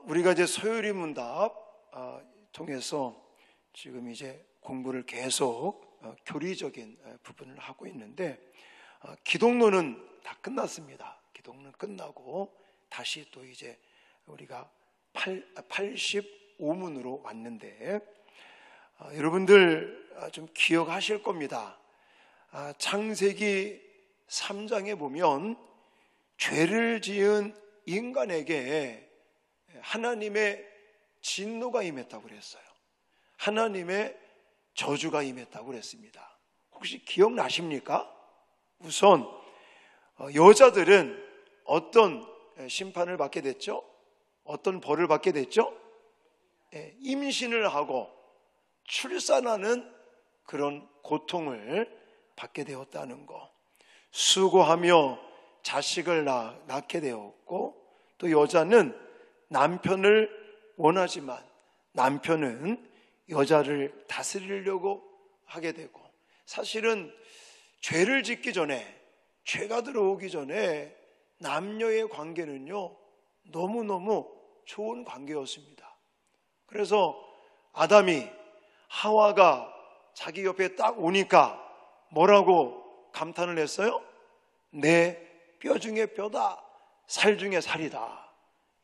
우리가 이제 소요리 문답 통해서 지금 이제 공부를 계속 교리적인 부분을 하고 있는데, 기독론은 다 끝났습니다. 기독론 끝나고 다시 또 이제 우리가 85문으로 왔는데, 여러분들 좀 기억하실 겁니다. 창세기 3장에 보면 죄를 지은 인간에게 하나님의 진노가 임했다고 그랬어요. 하나님의 저주가 임했다고 그랬습니다. 혹시 기억나십니까? 우선 여자들은 어떤 심판을 받게 됐죠? 어떤 벌을 받게 됐죠? 임신을 하고 출산하는 그런 고통을 받게 되었다는 거. 수고하며 자식을 낳게 되었고, 또 여자는 남편을 원하지만 남편은 여자를 다스리려고 하게 되고, 사실은 죄를 짓기 전에, 죄가 들어오기 전에 남녀의 관계는요 너무너무 좋은 관계였습니다. 그래서 아담이 하와가 자기 옆에 딱 오니까 뭐라고 감탄을 했어요? 내 뼈 중에 뼈다, 살 중에 살이다.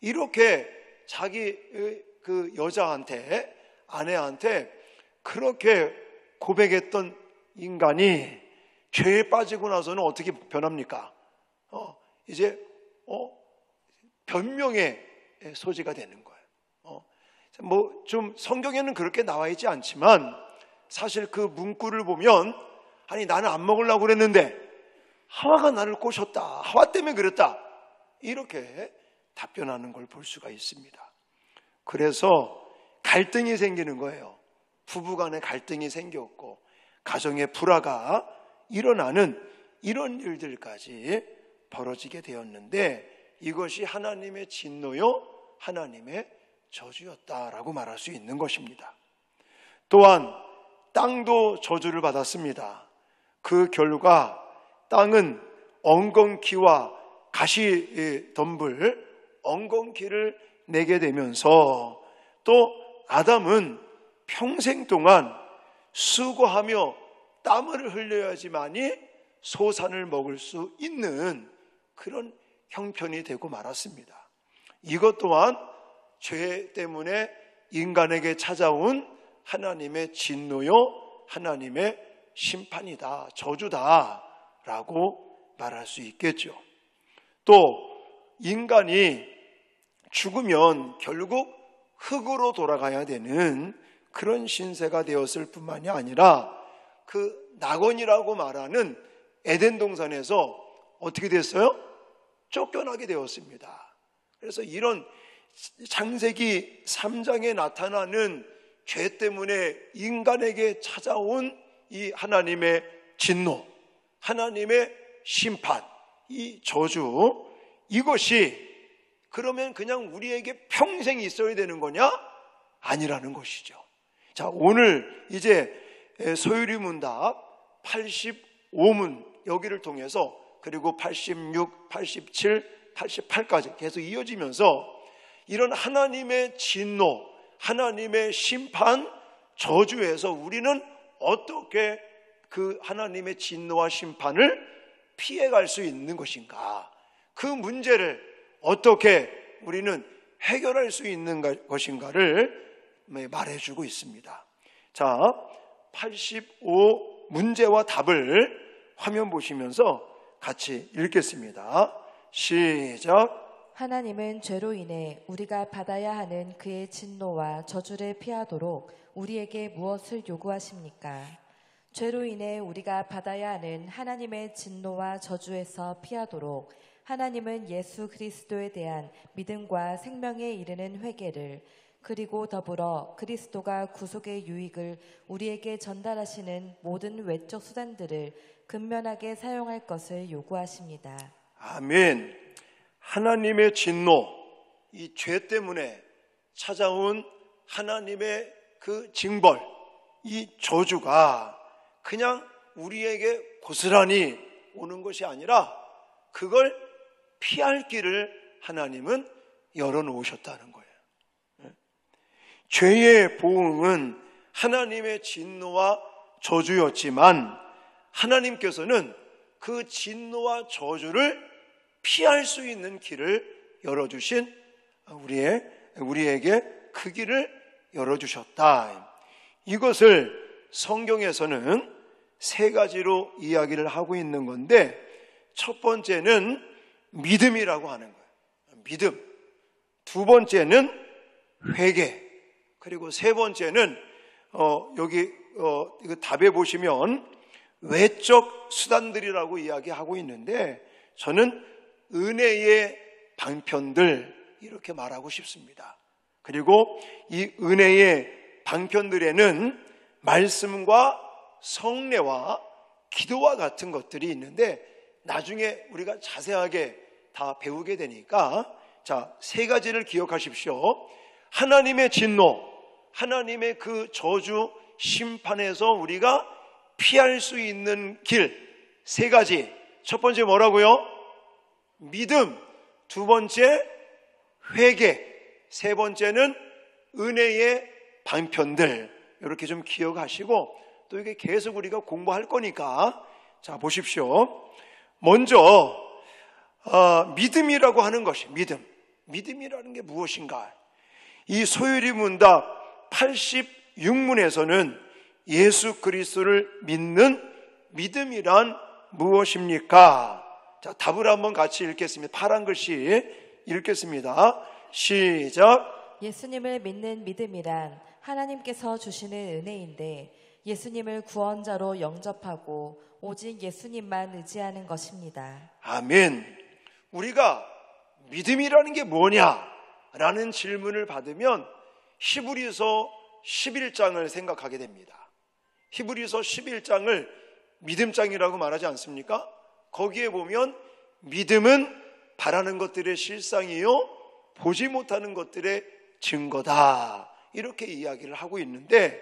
이렇게 자기 그 여자한테, 아내한테 그렇게 고백했던 인간이 죄에 빠지고 나서는 어떻게 변합니까? 이제 변명의 소지가 되는 거예요. 뭐 좀 성경에는 그렇게 나와 있지 않지만, 사실 그 문구를 보면, 아니 나는 안 먹으려고 그랬는데 하와가 나를 꼬셨다, 하와 때문에 그랬다, 이렇게 답변하는 걸 볼 수가 있습니다. 그래서 갈등이 생기는 거예요. 부부간에 갈등이 생겼고 가정의 불화가 일어나는 이런 일들까지 벌어지게 되었는데, 이것이 하나님의 진노요 하나님의 저주였다라고 말할 수 있는 것입니다. 또한 땅도 저주를 받았습니다. 그 결과 땅은 엉겅퀴와 가시덤불, 엉겅퀴를 내게 되면서, 또 아담은 평생 동안 수고하며 땀을 흘려야지만이 소산을 먹을 수 있는 그런 형편이 되고 말았습니다. 이것 또한 죄 때문에 인간에게 찾아온 하나님의 진노요 하나님의 심판이다, 저주다 라고 말할 수 있겠죠. 또 인간이 죽으면 결국 흙으로 돌아가야 되는 그런 신세가 되었을 뿐만이 아니라, 그 낙원이라고 말하는 에덴 동산에서 어떻게 됐어요? 쫓겨나게 되었습니다. 그래서 이런 창세기 3장에 나타나는 죄 때문에 인간에게 찾아온 이 하나님의 진노, 하나님의 심판, 이 저주, 이것이 그러면 그냥 우리에게 평생 있어야 되는 거냐? 아니라는 것이죠. 자, 오늘 이제 소유리 문답 85문 여기를 통해서, 그리고 86, 87, 88까지 계속 이어지면서 이런 하나님의 진노, 하나님의 심판, 저주에서 우리는 어떻게 그 하나님의 진노와 심판을 피해갈 수 있는 것인가, 그 문제를 어떻게 우리는 해결할 수 있는 것인가를 말해주고 있습니다. 자, 85 문제와 답을 화면 보시면서 같이 읽겠습니다. 시작. 하나님은 죄로 인해 우리가 받아야 하는 그의 진노와 저주를 피하도록 우리에게 무엇을 요구하십니까? 죄로 인해 우리가 받아야 하는 하나님의 진노와 저주에서 피하도록 하나님은 예수 그리스도에 대한 믿음과 생명에 이르는 회개를, 그리고 더불어 그리스도가 구속의 유익을 우리에게 전달하시는 모든 외적 수단들을 근면하게 사용할 것을 요구하십니다. 아멘. 하나님의 진노, 이 죄 때문에 찾아온 하나님의 그 징벌, 이 저주가 그냥 우리에게 고스란히 오는 것이 아니라 그걸 피할 길을 하나님은 열어놓으셨다는 거예요. 죄의 보응은 하나님의 진노와 저주였지만 하나님께서는 그 진노와 저주를 피할 수 있는 길을 열어주신 우리에게 그 길을 열어주셨다. 이것을 성경에서는 세 가지로 이야기를 하고 있는 건데, 첫 번째는 믿음이라고 하는 거예요. 믿음. 두 번째는 회개. 그리고 세 번째는 이거 답에 보시면 외적 수단들이라고 이야기하고 있는데, 저는 은혜의 방편들 이렇게 말하고 싶습니다. 그리고 이 은혜의 방편들에는 말씀과 성례와 기도와 같은 것들이 있는데, 나중에 우리가 자세하게 다 배우게 되니까, 자, 세 가지를 기억하십시오. 하나님의 진노, 하나님의 그 저주 심판에서 우리가 피할 수 있는 길 세 가지. 첫 번째 뭐라고요? 믿음. 두 번째 회개. 세 번째는 은혜의 방편들. 이렇게 좀 기억하시고, 또 이게 계속 우리가 공부할 거니까, 자, 보십시오. 먼저 믿음이라고 하는 것이, 믿음이라는 게 무엇인가? 이 소율이 문답 86문에서는 예수 그리스도를 믿는 믿음이란 무엇입니까? 자, 답을 한번 같이 읽겠습니다. 파란 글씨 읽겠습니다. 시작. 예수님을 믿는 믿음이란 하나님께서 주시는 은혜인데, 예수님을 구원자로 영접하고 오직 예수님만 의지하는 것입니다. 아멘. 우리가 믿음이라는 게 뭐냐라는 질문을 받으면 히브리서 11장을 생각하게 됩니다. 히브리서 11장을 믿음장이라고 말하지 않습니까? 거기에 보면 믿음은 바라는 것들의 실상이요 보지 못하는 것들의 증거다, 이렇게 이야기를 하고 있는데,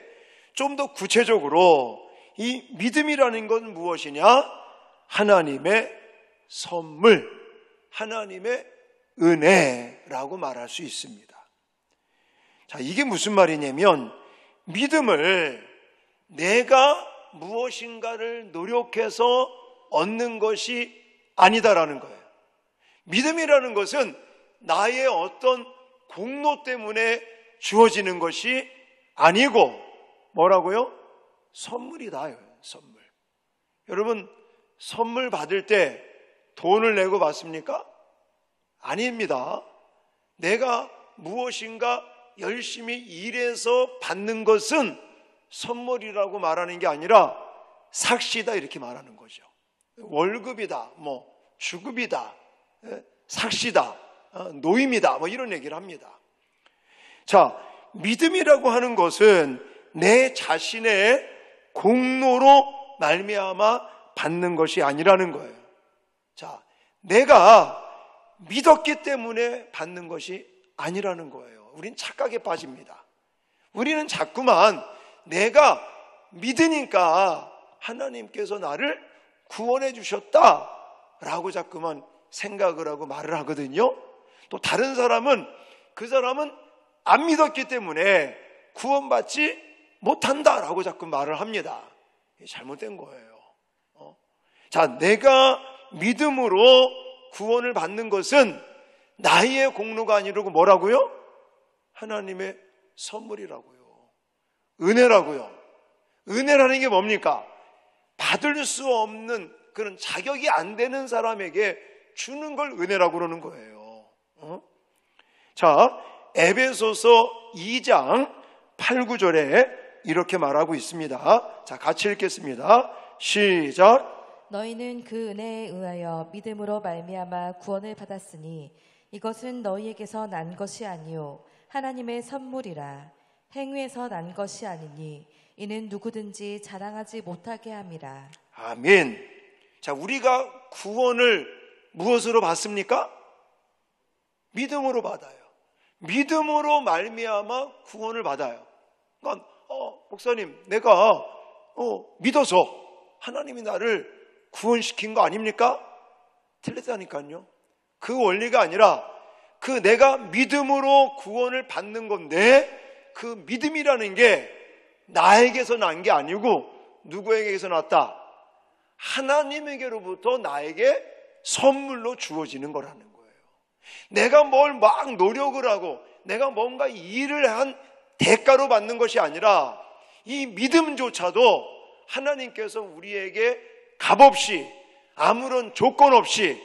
좀 더 구체적으로 이 믿음이라는 건 무엇이냐? 하나님의 선물, 하나님의 은혜라고 말할 수 있습니다. 자, 이게 무슨 말이냐면, 믿음을 내가 무엇인가를 노력해서 얻는 것이 아니다라는 거예요. 믿음이라는 것은 나의 어떤 공로 때문에 주어지는 것이 아니고, 뭐라고요? 선물이다. 선물. 여러분, 선물 받을 때 돈을 내고 받습니까? 아닙니다. 내가 무엇인가 열심히 일해서 받는 것은 선물이라고 말하는 게 아니라 삭시다, 이렇게 말하는 거죠. 월급이다, 주급이다, 삭시다, 노임이다, 이런 얘기를 합니다. 자, 믿음이라고 하는 것은 내 자신의 공로로 말미암아 받는 것이 아니라는 거예요. 자, 내가 믿었기 때문에 받는 것이 아니라는 거예요. 우린 착각에 빠집니다. 우리는 자꾸만 내가 믿으니까 하나님께서 나를 구원해 주셨다라고 자꾸만 생각을 하고 말을 하거든요. 또 다른 사람은, 그 사람은 안 믿었기 때문에 구원받지 못한다라고 자꾸 말을 합니다. 잘못된 거예요. 자, 내가 믿음으로 구원을 받는 것은 나의 공로가 아니라고 뭐라고요? 하나님의 선물이라고요. 은혜라고요. 은혜라는 게 뭡니까? 받을 수 없는, 그런 자격이 안 되는 사람에게 주는 걸 은혜라고 그러는 거예요. 자, 에베소서 2장 8, 9절에 이렇게 말하고 있습니다. 자, 같이 읽겠습니다. 시작. 너희는 그 은혜에 의하여 믿음으로 말미암아 구원을 받았으니 이것은 너희에게서 난 것이 아니요 하나님의 선물이라. 행위에서 난 것이 아니니 이는 누구든지 자랑하지 못하게 함이라. 아멘. 자, 우리가 구원을 무엇으로 받습니까? 믿음으로 받아요. 믿음으로 말미암아 구원을 받아요. 그러니까 목사님, 내가 믿어서 하나님이 나를 구원시킨 거 아닙니까? 틀렸다니까요. 그 원리가 아니라, 그 내가 믿음으로 구원을 받는 건데 그 믿음이라는 게 나에게서 난 게 아니고 누구에게서 났다? 하나님에게로부터 나에게 선물로 주어지는 거라는 거예요. 내가 뭘 막 노력을 하고 내가 뭔가 일을 한 대가로 받는 것이 아니라 이 믿음조차도 하나님께서 우리에게 값없이 아무런 조건 없이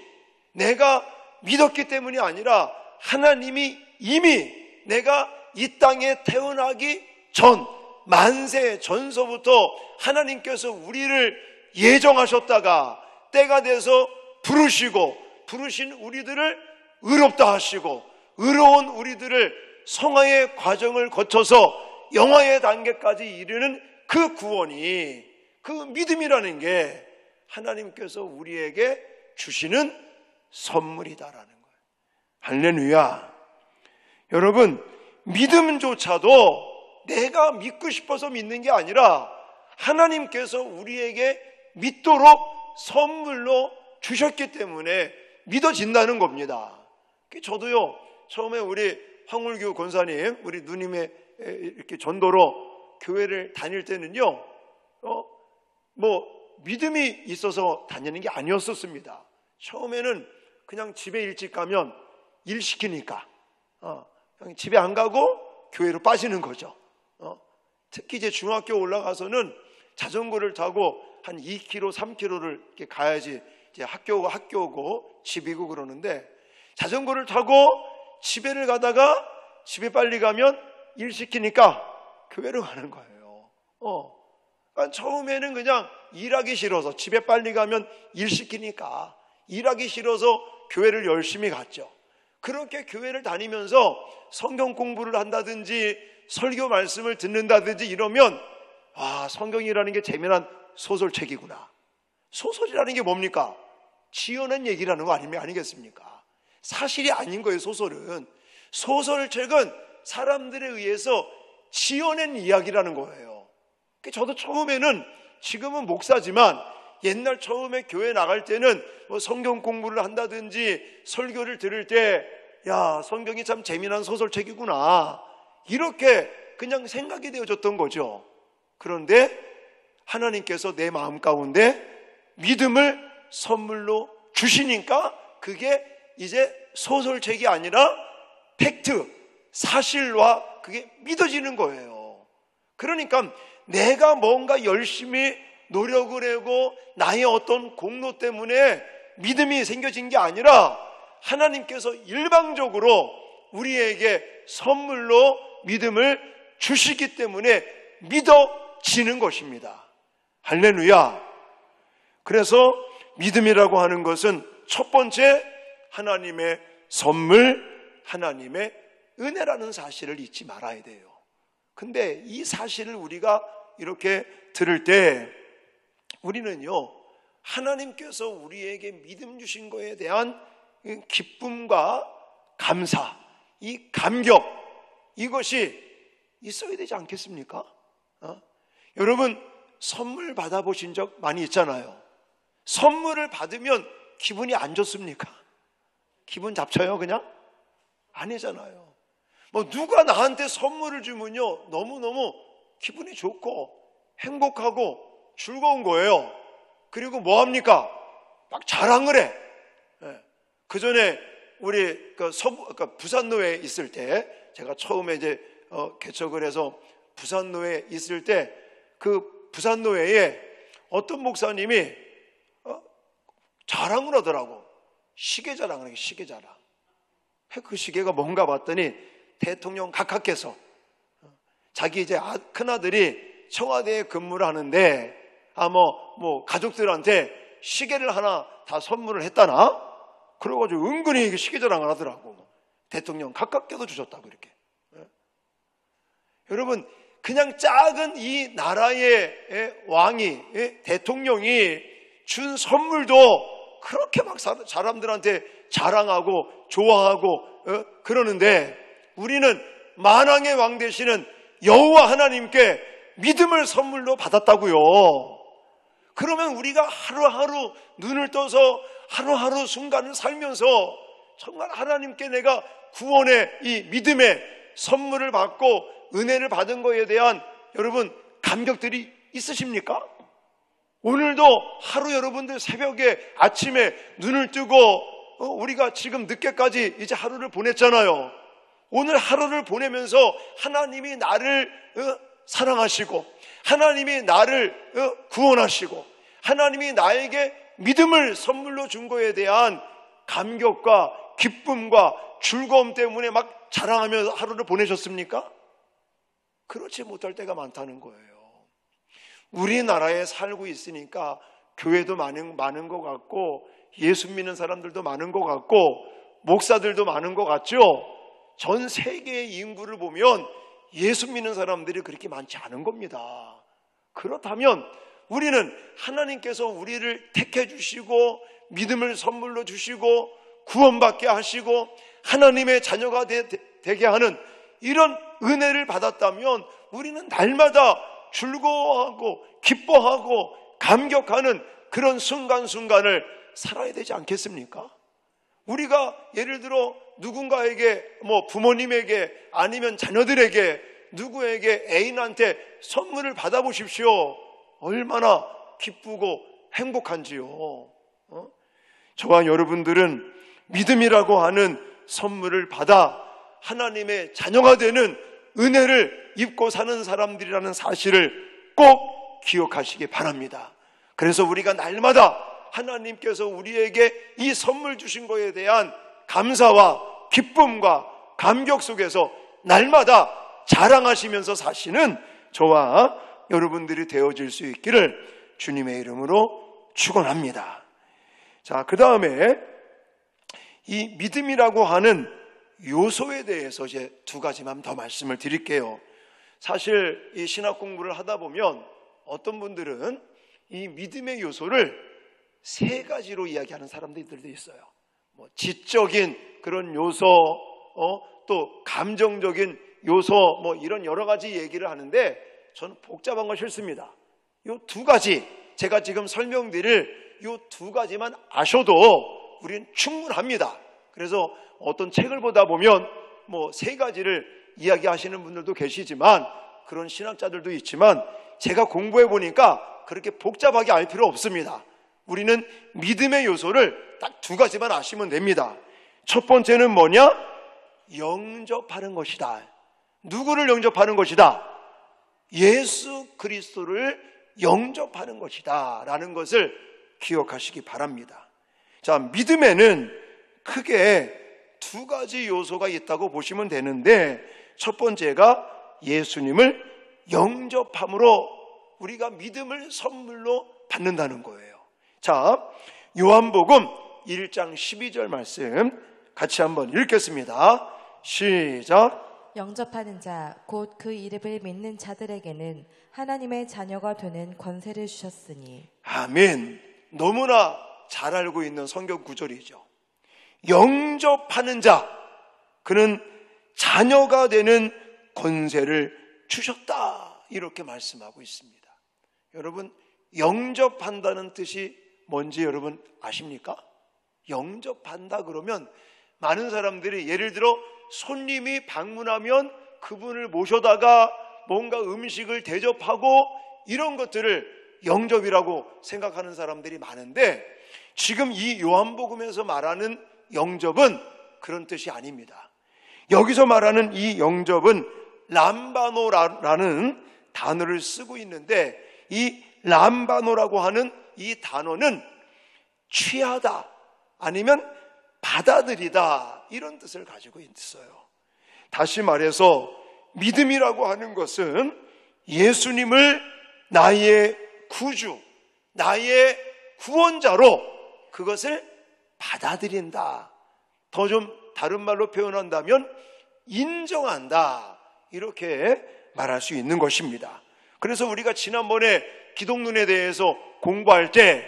내가 믿었기 때문이 아니라 하나님이 이미 내가 이 땅에 태어나기 전 만세 전서부터 하나님께서 우리를 예정하셨다가 때가 돼서 부르신 우리들을 의롭다 하시고 의로운 우리들을 성화의 과정을 거쳐서 영화의 단계까지 이르는 그 구원이, 그 믿음이라는 게 하나님께서 우리에게 주시는 선물이다라는 거예요. 할렐루야. 여러분, 믿음조차도 내가 믿고 싶어서 믿는 게 아니라 하나님께서 우리에게 믿도록 선물로 주셨기 때문에 믿어진다는 겁니다. 저도요, 처음에 우리 황울교 권사님, 우리 누님의 이렇게 전도로 교회를 다닐 때는요, 믿음이 있어서 다니는 게 아니었었습니다. 처음에는 그냥 집에 일찍 가면 일 시키니까, 집에 안 가고 교회로 빠지는 거죠. 특히 이제 중학교 올라가서는 자전거를 타고 한 2km, 3km를 이렇게 가야지 이제 학교고 집이고 그러는데, 자전거를 타고 집에를 가다가 집에 빨리 가면 일 시키니까 교회로 가는 거예요. 그러니까 처음에는 그냥 일하기 싫어서, 집에 빨리 가면 일 시키니까 일하기 싫어서 교회를 열심히 갔죠. 그렇게 교회를 다니면서 성경 공부를 한다든지 설교 말씀을 듣는다든지 이러면, 성경이라는 게 재미난 소설책이구나. 소설이라는 게 뭡니까? 지어낸 얘기라는 거 아니겠습니까? 사실이 아닌 거예요. 소설책은 사람들에 의해서 지어낸 이야기라는 거예요. 저도 처음에는, 지금은 목사지만 옛날 처음에 교회 나갈 때는 성경 공부를 한다든지 설교를 들을 때, 성경이 참 재미난 소설책이구나, 이렇게 그냥 생각이 되어졌던 거죠. 그런데 하나님께서 내 마음 가운데 믿음을 선물로 주시니까 그게 이제 소설책이 아니라 팩트, 사실과 그게 믿어지는 거예요. 그러니까 내가 뭔가 열심히 노력을 하고 나의 어떤 공로 때문에 믿음이 생겨진 게 아니라 하나님께서 일방적으로 우리에게 선물로 믿음을 주시기 때문에 믿어지는 것입니다. 할렐루야. 그래서 믿음이라고 하는 것은 첫 번째, 하나님의 선물, 하나님의 은혜라는 사실을 잊지 말아야 돼요. 근데 이 사실을 우리가 이렇게 들을 때 우리는요, 하나님께서 우리에게 믿음 주신 거에 대한 기쁨과 감사, 이 감격, 이것이 있어야 되지 않겠습니까? 여러분, 선물 받아보신 적 많이 있잖아요. 선물을 받으면 기분이 안 좋습니까? 기분 잡쳐요 그냥? 아니잖아요. 누가 나한테 선물을 주면요, 너무너무 기분이 좋고 행복하고 즐거운 거예요. 그리고 뭐합니까? 막 자랑을 해. 그 전에 우리 부산노회에 있을 때, 제가 처음에 이제 개척을 해서 부산노회에 있을 때, 그 부산노회에 어떤 목사님이 자랑을 하더라고. 시계 자랑을 하게, 시계 자랑. 그 시계가 뭔가 봤더니 대통령 각하께서 자기 이제 큰아들이 청와대에 근무를 하는데 가족들한테 시계를 하나 다 선물을 했다나? 그래가지고 은근히 시계 자랑을 하더라고. 대통령 가깝게도 주셨다고 이렇게. 여러분, 그냥 작은 이 나라의 왕이, 대통령이 준 선물도 그렇게 막 사람들한테 자랑하고 좋아하고 그러는데, 우리는 만왕의 왕 되시는 여호와 하나님께 믿음을 선물로 받았다고요. 그러면 우리가 하루하루 눈을 떠서 하루하루 순간을 살면서 정말 하나님께 내가 구원의 이 믿음의 선물을 받고 은혜를 받은 거에 대한 여러분 감격들이 있으십니까? 오늘도 하루 여러분들 새벽에 아침에 눈을 뜨고 우리가 지금 늦게까지 이제 하루를 보냈잖아요. 오늘 하루를 보내면서 하나님이 나를 사랑하시고 하나님이 나를 구원하시고 하나님이 나에게 믿음을 선물로 준 거에 대한 감격과 기쁨과 즐거움 때문에 막 자랑하며 하루를 보내셨습니까? 그렇지 못할 때가 많다는 거예요. 우리나라에 살고 있으니까 교회도 많은 것 같고 예수 믿는 사람들도 많은 것 같고 목사들도 많은 것 같죠? 전 세계의 인구를 보면 예수 믿는 사람들이 그렇게 많지 않은 겁니다. 그렇다면 우리는 하나님께서 우리를 택해 주시고 믿음을 선물로 주시고 구원받게 하시고 하나님의 자녀가 되게 하는 이런 은혜를 받았다면 우리는 날마다 즐거워하고 기뻐하고 감격하는 그런 순간순간을 살아야 되지 않겠습니까? 우리가 예를 들어 누군가에게 부모님에게 아니면 자녀들에게 누구에게 애인한테 선물을 받아보십시오. 얼마나 기쁘고 행복한지요. 저와 여러분들은 믿음이라고 하는 선물을 받아 하나님의 자녀가 되는 은혜를 입고 사는 사람들이라는 사실을 꼭 기억하시기 바랍니다. 그래서 우리가 날마다 하나님께서 우리에게 이 선물 주신 것에 대한 감사와 기쁨과 감격 속에서 날마다 자랑하시면서 사시는 저와 여러분들이 되어질 수 있기를 주님의 이름으로 축원합니다. 자, 그 다음에 이 믿음이라고 하는 요소에 대해서 이제 두 가지만 더 말씀을 드릴게요. 사실 이 신학 공부를 하다 보면 어떤 분들은 이 믿음의 요소를 세 가지로 이야기하는 사람들도 있어요. 지적인 그런 요소, 또 감정적인 요소, 이런 여러 가지 얘기를 하는데 저는 복잡한 거 싫습니다. 요 두 가지, 제가 지금 설명드릴 요 두 가지만 아셔도 우리는 충분합니다. 그래서 어떤 책을 보다 보면 세 가지를 이야기하시는 분들도 계시지만 그런 신학자들도 있지만 제가 공부해 보니까 그렇게 복잡하게 알 필요 없습니다. 우리는 믿음의 요소를 딱 두 가지만 아시면 됩니다. 첫 번째는 뭐냐? 영접하는 것이다. 누구를 영접하는 것이다? 예수 그리스도를 영접하는 것이다 라는 것을 기억하시기 바랍니다. 자, 믿음에는 크게 두 가지 요소가 있다고 보시면 되는데 첫 번째가 예수님을 영접함으로 우리가 믿음을 선물로 받는다는 거예요. 자, 요한복음 1장 12절 말씀 같이 한번 읽겠습니다. 시작. 영접하는 자, 곧 그 이름을 믿는 자들에게는 하나님의 자녀가 되는 권세를 주셨으니. 아멘. 너무나 잘 알고 있는 성경 구절이죠. 영접하는 자, 그는 자녀가 되는 권세를 주셨다. 이렇게 말씀하고 있습니다. 여러분, 영접한다는 뜻이 뭔지 여러분 아십니까? 영접한다 그러면 많은 사람들이 예를 들어 손님이 방문하면 그분을 모셔다가 뭔가 음식을 대접하고 이런 것들을 영접이라고 생각하는 사람들이 많은데 지금 이 요한복음에서 말하는 영접은 그런 뜻이 아닙니다. 여기서 말하는 이 영접은 람바노라는 단어를 쓰고 있는데 이 람바노라고 하는 이 단어는 취하다 아니면 받아들이다 이런 뜻을 가지고 있어요. 다시 말해서 믿음이라고 하는 것은 예수님을 나의 구주, 나의 구원자로 그것을 받아들인다. 더 좀 다른 말로 표현한다면 인정한다. 이렇게 말할 수 있는 것입니다. 그래서 우리가 지난번에 기독론에 대해서 공부할 때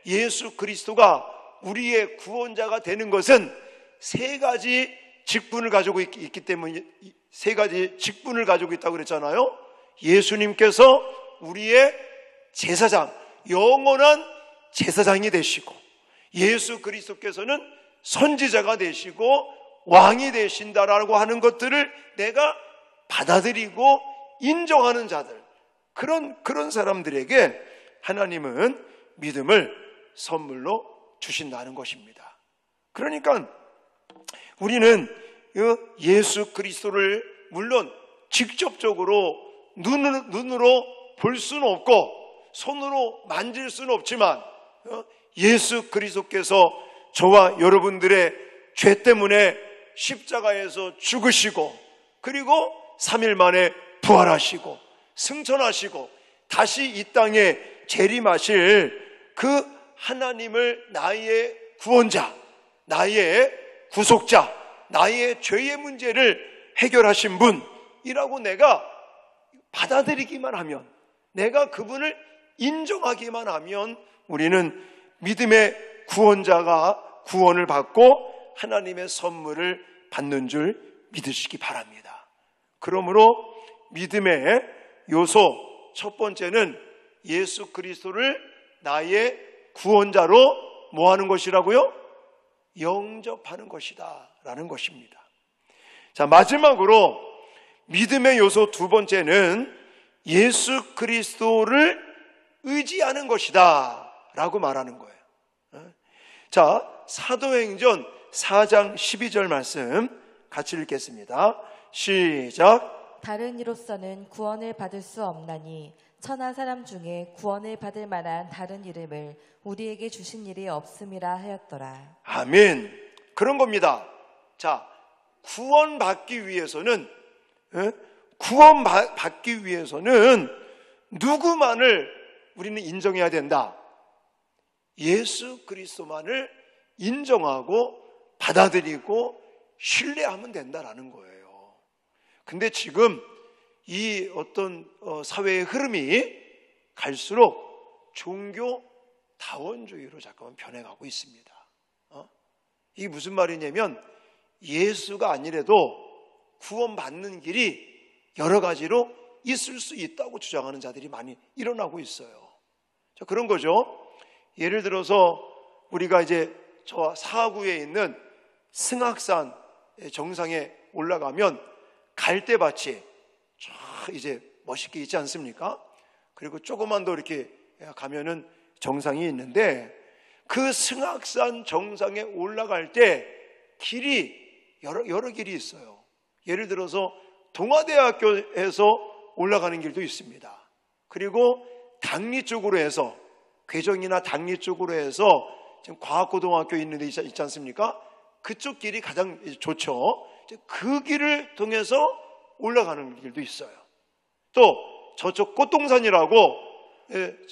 예수 그리스도가 우리의 구원자가 되는 것은 세 가지 직분을 가지고 있기 때문에 세 가지 직분을 가지고 있다고 그랬잖아요. 예수님께서 우리의 제사장, 영원한 제사장이 되시고 예수 그리스도께서는 선지자가 되시고 왕이 되신다라고 하는 것들을 내가 받아들이고 인정하는 자들, 그런 사람들에게 하나님은 믿음을 선물로 주신다는 것입니다. 그러니까 우리는 예수 그리스도를 물론 직접적으로 눈으로 볼 수는 없고 손으로 만질 수는 없지만 예수 그리스도께서 저와 여러분들의 죄 때문에 십자가에서 죽으시고 그리고 3일 만에 부활하시고 승천하시고 다시 이 땅에 재림하실 그 하나님을 나의 구원자, 나의 구속자, 나의 죄의 문제를 해결하신 분이라고 내가 받아들이기만 하면, 내가 그분을 인정하기만 하면 우리는 믿음의 구원자가 구원을 받고 하나님의 선물을 받는 줄 믿으시기 바랍니다. 그러므로 믿음의 요소 첫 번째는 예수 그리스도를 나의 구원자로 뭐 하는 것이라고요? 영접하는 것이다 라는 것입니다. 자, 마지막으로 믿음의 요소 두 번째는 예수 그리스도를 의지하는 것이다 라고 말하는 거예요. 자, 사도행전 4장 12절 말씀 같이 읽겠습니다. 시작. 다른 이로서는 구원을 받을 수 없나니 천하 사람 중에 구원을 받을 만한 다른 이름을 우리에게 주신 일이 없음이라 하였더라. 아멘. 그런 겁니다. 자, 구원받기 위해서는 누구만을 우리는 인정해야 된다? 예수 그리스도만을 인정하고 받아들이고 신뢰하면 된다라는 거예요. 근데 지금 이 어떤 사회의 흐름이 갈수록 종교다원주의로 잠깐만 변해가고 있습니다. 이게 무슨 말이냐면 예수가 아니래도 구원받는 길이 여러 가지로 있을 수 있다고 주장하는 자들이 많이 일어나고 있어요. 자, 그런 거죠. 예를 들어서 우리가 이제 저 사구에 있는 승악산 정상에 올라가면 갈대밭이 쫙 이제 멋있게 있지 않습니까? 그리고 조금만 더 이렇게 가면은 정상이 있는데 그 승악산 정상에 올라갈 때 길이 여러 길이 있어요. 예를 들어서 동아대학교에서 올라가는 길도 있습니다. 그리고 당리 쪽으로 해서 괴정이나 당리 쪽으로 해서 지금 과학고등학교 있는 데 있지 않습니까? 그쪽 길이 가장 좋죠. 그 길을 통해서 올라가는 길도 있어요. 또 저쪽 꽃동산이라고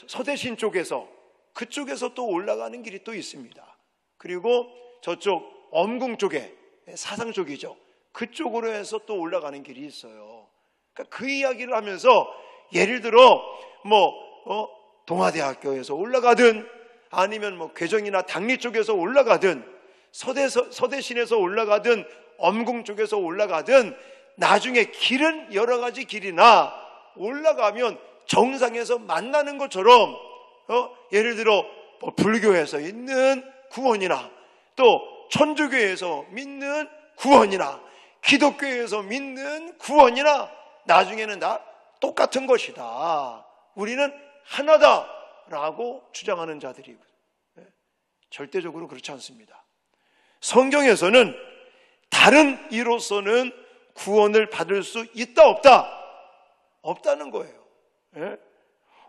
서대신 쪽에서 그쪽에서 또 올라가는 길이 또 있습니다. 그리고 저쪽 엄궁 쪽에 사상 쪽이죠. 그쪽으로 해서 또 올라가는 길이 있어요. 그러니까 그 이야기를 하면서 예를 들어 동아대학교에서 올라가든 아니면 괴정이나 당리 쪽에서 올라가든 서대신에서 올라가든 엄궁 쪽에서 올라가든 나중에 길은 여러 가지 길이나 올라가면 정상에서 만나는 것처럼 예를 들어 불교에서 있는 구원이나 또 천주교에서 믿는 구원이나 기독교에서 믿는 구원이나 나중에는 다 똑같은 것이다. 우리는 하나다라고 주장하는 자들이 절대적으로 그렇지 않습니다. 성경에서는 다른 이로서는 구원을 받을 수 있다 없다? 없다는 거예요.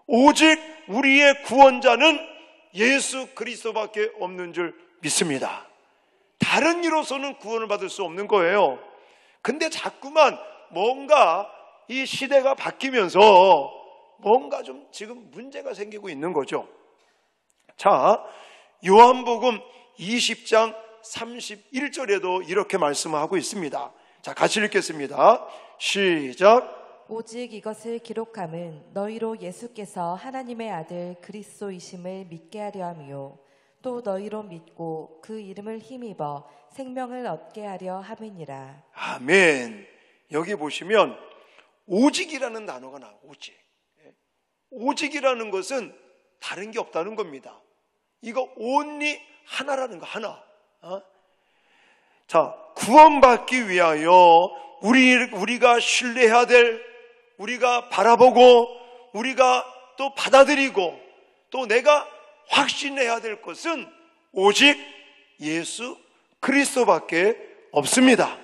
오직 우리의 구원자는 예수 그리스도밖에 없는 줄 믿습니다. 다른 이로서는 구원을 받을 수 없는 거예요. 근데 자꾸만 뭔가 이 시대가 바뀌면서 뭔가 좀 지금 문제가 생기고 있는 거죠. 자, 요한복음 20장 31절에도 이렇게 말씀하고 있습니다. 자, 같이 읽겠습니다. 시작. 오직 이것을 기록함은 너희로 예수께서 하나님의 아들 그리스도이심을 믿게 하려 함이요 또 너희로 믿고 그 이름을 힘입어 생명을 얻게 하려 함이니라. 아멘. 여기 보시면 오직이라는 단어가 나와요. 오직. 오직이라는 것은 다른 게 없다는 겁니다. 이거 only 하나라는 거, 하나. 자, 구원받기 위하여 우리가 신뢰해야 될, 우리가 바라보고 우리가 또 받아들이고 또 내가 확신해야 될 것은 오직 예수 그리스도밖에 없습니다.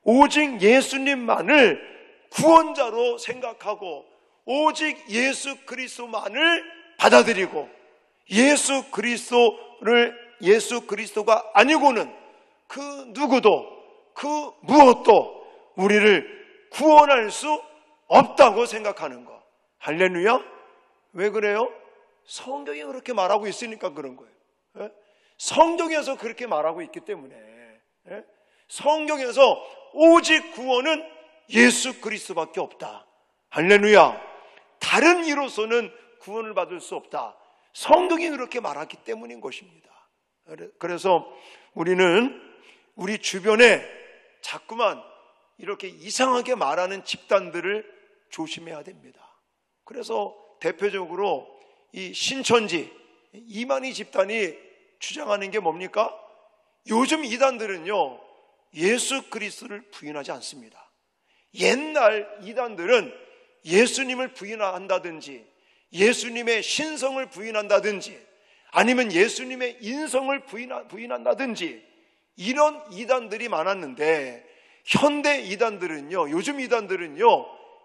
오직 예수님만을 구원자로 생각하고 오직 예수 그리스도만을 받아들이고 예수 그리스도가 아니고는 그 누구도 그 무엇도 우리를 구원할 수 없다고 생각하는 것. 할렐루야. 왜 그래요? 성경이 그렇게 말하고 있으니까 그런 거예요. 성경에서 그렇게 말하고 있기 때문에. 성경에서 오직 구원은 예수 그리스도밖에 없다. 할렐루야. 다른 이로서는 구원을 받을 수 없다. 성경이 그렇게 말하기 때문인 것입니다. 그래서 우리는 우리 주변에 자꾸만 이렇게 이상하게 말하는 집단들을 조심해야 됩니다. 그래서 대표적으로 이 신천지 이만희 집단이 주장하는 게 뭡니까? 요즘 이단들은요, 예수 그리스도를 부인하지 않습니다. 옛날 이단들은 예수님을 부인한다든지 예수님의 신성을 부인한다든지 아니면 예수님의 인성을 부인한다든지 이런 이단들이 많았는데 현대 이단들은요, 요즘 이단들은요,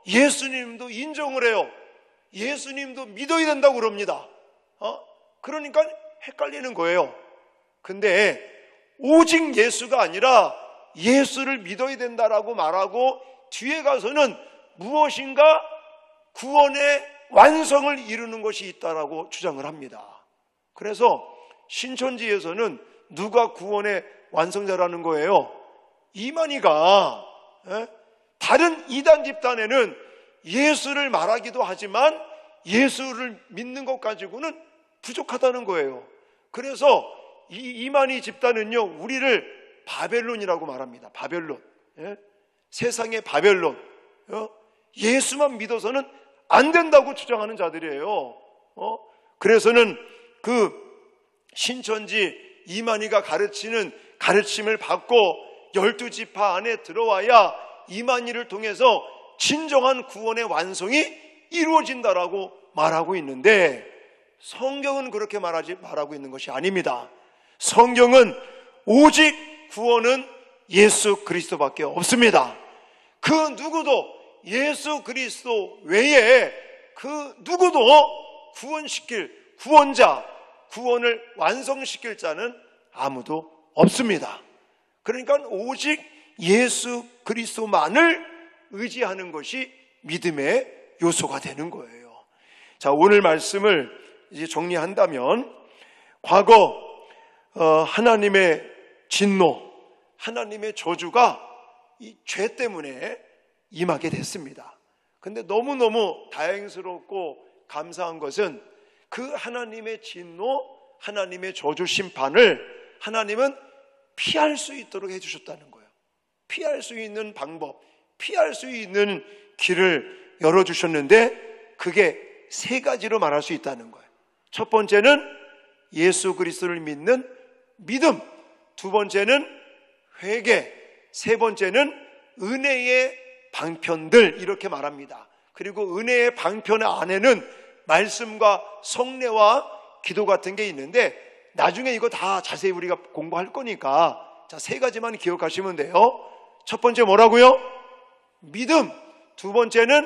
예수님도 인정을 해요. 예수님도 믿어야 된다고 그럽니다. 그러니까 헷갈리는 거예요. 근데 오직 예수가 아니라 예수를 믿어야 된다라고 말하고 뒤에 가서는 무엇인가 구원의 완성을 이루는 것이 있다라고 주장을 합니다. 그래서 신천지에서는 누가 구원의 완성자라는 거예요? 이만희가. 다른 이단 집단에는 예수를 말하기도 하지만 예수를 믿는 것 가지고는 부족하다는 거예요. 그래서 이만희 집단은요, 우리를 바벨론이라고 말합니다. 바벨론. 세상의 바벨론. 예수만 믿어서는 안 된다고 주장하는 자들이에요. 그래서는 그 신천지 이만희가 가르치는 가르침을 받고 12지파 안에 들어와야 이만희를 통해서 진정한 구원의 완성이 이루어진다라고 말하고 있는데 성경은 그렇게 말하고 있는 것이 아닙니다. 성경은 오직 구원은 예수 그리스도밖에 없습니다. 그 누구도 예수 그리스도 외에 그 누구도 구원시킬 구원자, 구원을 완성시킬 자는 아무도 없습니다. 그러니까 오직 예수 그리스도만을 의지하는 것이 믿음의 요소가 되는 거예요. 자, 오늘 말씀을 이제 정리한다면 과거 하나님의 진노, 하나님의 저주가 이 죄 때문에 임하게 됐습니다. 근데 너무너무 다행스럽고 감사한 것은 그 하나님의 진노, 하나님의 저주 심판을 하나님은 피할 수 있도록 해주셨다는 거예요. 피할 수 있는 방법, 피할 수 있는 길을 열어주셨는데 그게 세 가지로 말할 수 있다는 거예요. 첫 번째는 예수 그리스도를 믿는 믿음, 두 번째는 회개, 세 번째는 은혜의 방편들 이렇게 말합니다. 그리고 은혜의 방편 안에는 말씀과 성례와 기도 같은 게 있는데 나중에 이거 다 자세히 우리가 공부할 거니까 자, 세 가지만 기억하시면 돼요. 첫 번째 뭐라고요? 믿음, 두 번째는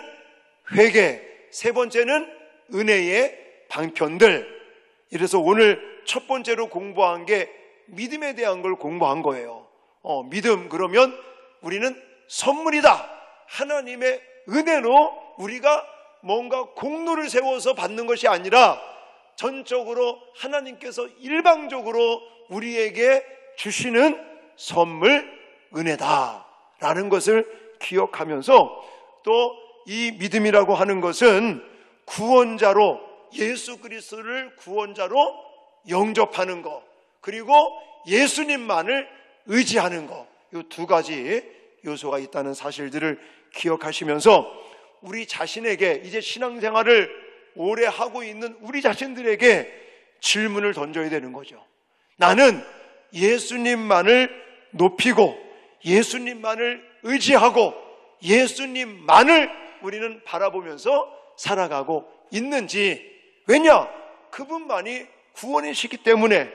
회개, 세 번째는 은혜의 방편들. 이래서 오늘 첫 번째로 공부한 게 믿음에 대한 걸 공부한 거예요. 믿음 그러면 우리는 선물이다. 하나님의 은혜로 우리가 뭔가 공로를 세워서 받는 것이 아니라 전적으로 하나님께서 일방적으로 우리에게 주시는 선물 은혜다라는 것을 기억하면서 또 이 믿음이라고 하는 것은 구원자로 예수 그리스도를 구원자로 영접하는 것 그리고 예수님만을 의지하는 것 이 두 가지 요소가 있다는 사실들을 기억하시면서 우리 자신에게 이제 신앙생활을 오래 하고 있는 우리 자신들에게 질문을 던져야 되는 거죠. 나는 예수님만을 높이고 예수님만을 의지하고 예수님만을 우리는 바라보면서 살아가고 있는지. 왜냐? 그분만이 구원이시기 때문에,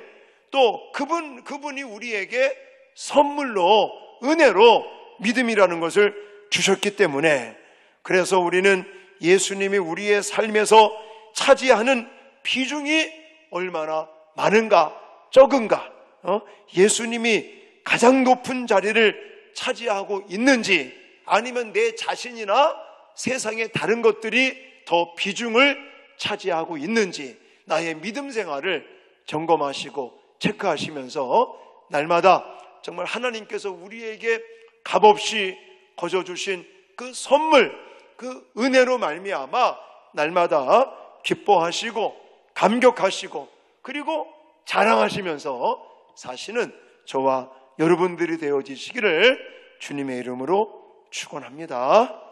또 그분이 우리에게 선물로, 은혜로 믿음이라는 것을 주셨기 때문에, 그래서 우리는 예수님이 우리의 삶에서 차지하는 비중이 얼마나 많은가 적은가, 예수님이 가장 높은 자리를 차지하고 있는지, 아니면 내 자신이나 세상의 다른 것들이 더 비중을 차지하고 있는지, 나의 믿음 생활을 점검하시고 체크하시면서 날마다 정말 하나님께서 우리에게 값없이 거저주신 그 선물, 그 은혜로 말미암아 날마다 기뻐하시고 감격하시고 그리고 자랑하시면서 사시는 저와 여러분들이 되어지시기를 주님의 이름으로 축원합니다.